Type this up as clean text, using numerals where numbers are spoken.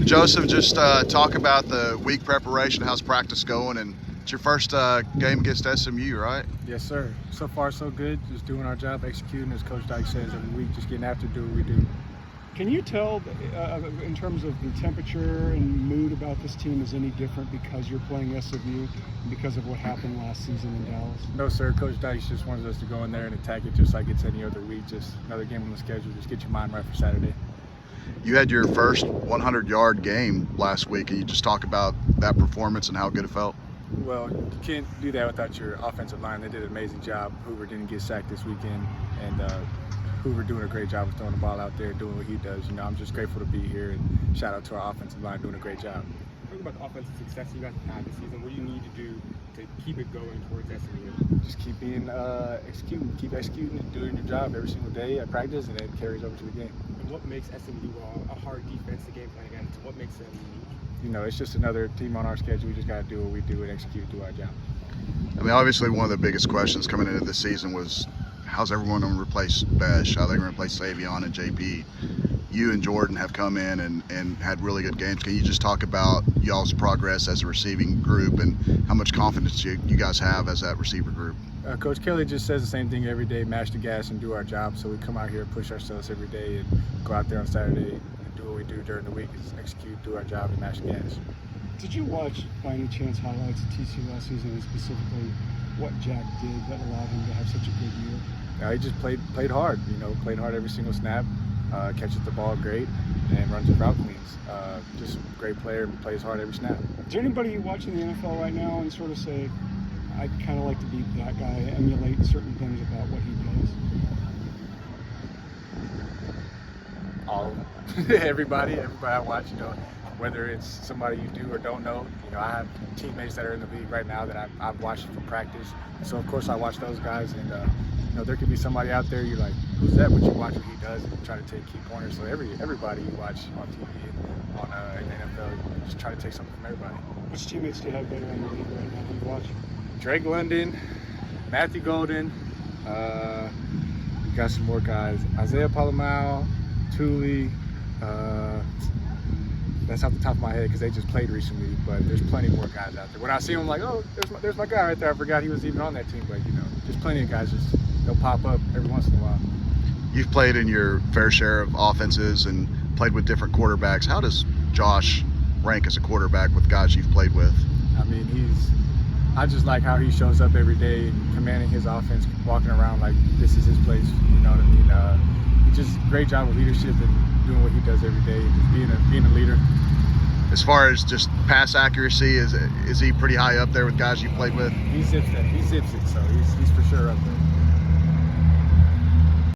Joseph, just talk about the week preparation. How's practice going? And it's your first game against SMU, right? Yes, sir. So far, so good. Just doing our job, executing, as Coach Dyke says every week, just getting after do what we do. Can you tell, in terms of the temperature and mood about this team is any different because you're playing SMU and because of what happened last season in Dallas? No, sir. Coach Dyke just wants us to go in there and attack it just like it's any other week. Just another game on the schedule. Just get your mind right for Saturday. You had your first 100-yard game last week. Can you just talk about that performance and how good it felt? Well, you can't do that without your offensive line. They did an amazing job. Hoover didn't get sacked this weekend, and Hoover doing a great job of throwing the ball out there, doing what he does. You know, I'm just grateful to be here, and shout out to our offensive line doing a great job. Talk about the offensive success you guys have had this season. What do you need to do to keep it going towards SMU? Just keep being keep executing, and doing your job every single day at practice, and it carries over to the game. And what makes SMU a hard defense to game plan against? What makes them unique? You know, it's just another team on our schedule. We just got to do what we do and execute, do our job. I mean, obviously one of the biggest questions coming into this season was how's everyone going to replace Besh? How are they going to replace Savion and JP? You and Jordan have come in and had really good games. Can you just talk about y'all's progress as a receiving group and how much confidence you guys have as that receiver group? Coach Kelly just says the same thing every day, mash the gas and do our job. So we come out here and push ourselves every day and go out there on Saturday and do what we do during the week is execute, do our job, and mash the gas. Did you watch, by any chance, highlights of TCU last season and specifically what Jack did that allowed him to have such a good year? He just played hard, you know, played hard every single snap, catches the ball great, and runs his route cleans. Just a great player and plays hard every snap. Is there anybody watching the NFL right now and sort of say, I'd kind of like to be that guy, emulate certain things about what he does? All of them. everybody I watch, you know, whether it's somebody you do or don't know. You know, I have teammates that are in the league right now that I've watched from practice. So of course I watch those guys, and you know, there could be somebody out there you're like, who's that? But you watch what he does and try to take key pointers. So everybody you watch on TV and on in the NFL, you just try to take something from everybody. Which teammates do you have better in the league right now you watch? Drake London, Matthew Golden, we got some more guys. Isaiah Palomau, Thule, that's off the top of my head because they just played recently, but there's plenty more guys out there. When I see them, I'm like, oh, there's my guy right there. I forgot he was even on that team, but you know, there's plenty of guys they'll pop up every once in a while. You've played in your fair share of offenses and played with different quarterbacks. How does Josh rank as a quarterback with guys you've played with? I mean, I just like how he shows up every day, commanding his offense, walking around like this is his place. You know what I mean? He just great job with leadership and doing what he does every day, just being a leader. As far as just pass accuracy, is he pretty high up there with guys you played with? He zips it, so he's for sure up there.